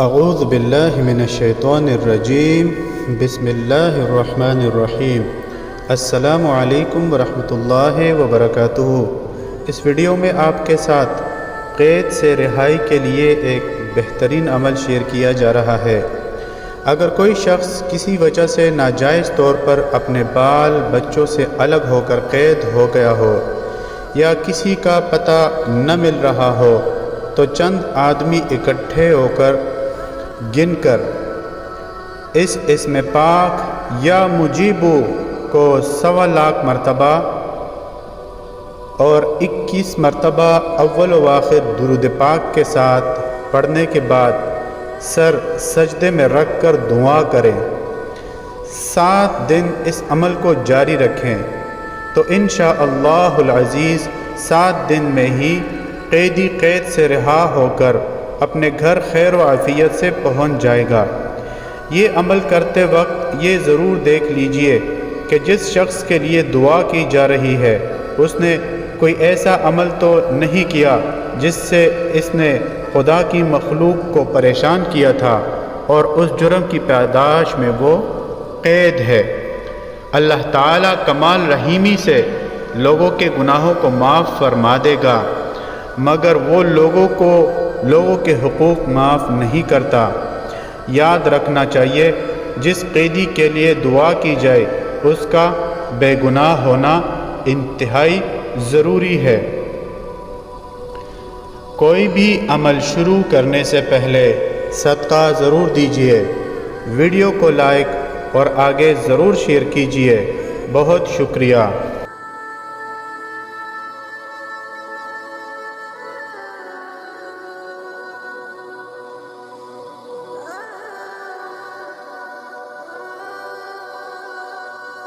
اعوذ باللہ من الشیطان الرجیم بسم اللہ الرحمن الرحیم۔ السلام علیکم ورحمۃ اللہ وبرکاتہ۔ اس ویڈیو میں آپ کے ساتھ قید سے رہائی کے لیے ایک بہترین عمل شیئر کیا جا رہا ہے۔ اگر کوئی شخص کسی وجہ سے ناجائز طور پر اپنے بال بچوں سے الگ ہو کر قید ہو گیا ہو یا کسی کا پتہ نہ مل رہا ہو تو چند آدمی اکٹھے ہو کر گن کر اس اسم پاک یا مجیبو کو 1.25 لاکھ مرتبہ اور 21 مرتبہ اول و آخر درود پاک کے ساتھ پڑھنے کے بعد سر سجدے میں رکھ کر دعا کریں۔ 7 دن اس عمل کو جاری رکھیں تو انشاءاللہ العزیز 7 دن میں ہی قیدی قید سے رہا ہو کر اپنے گھر خیر و عافیت سے پہنچ جائے گا۔ یہ عمل کرتے وقت یہ ضرور دیکھ لیجئے کہ جس شخص کے لیے دعا کی جا رہی ہے اس نے کوئی ایسا عمل تو نہیں کیا جس سے اس نے خدا کی مخلوق کو پریشان کیا تھا اور اس جرم کی پاداش میں وہ قید ہے۔ اللہ تعالیٰ کمال رحیمی سے لوگوں کے گناہوں کو معاف فرما دے گا، مگر وہ لوگوں کے حقوق معاف نہیں کرتا۔ یاد رکھنا چاہیے جس قیدی کے لیے دعا کی جائے اس کا بے گناہ ہونا انتہائی ضروری ہے۔ کوئی بھی عمل شروع کرنے سے پہلے صدقہ ضرور دیجیے۔ ویڈیو کو لائک اور آگے ضرور شیئر کیجیے۔ بہت شکریہ۔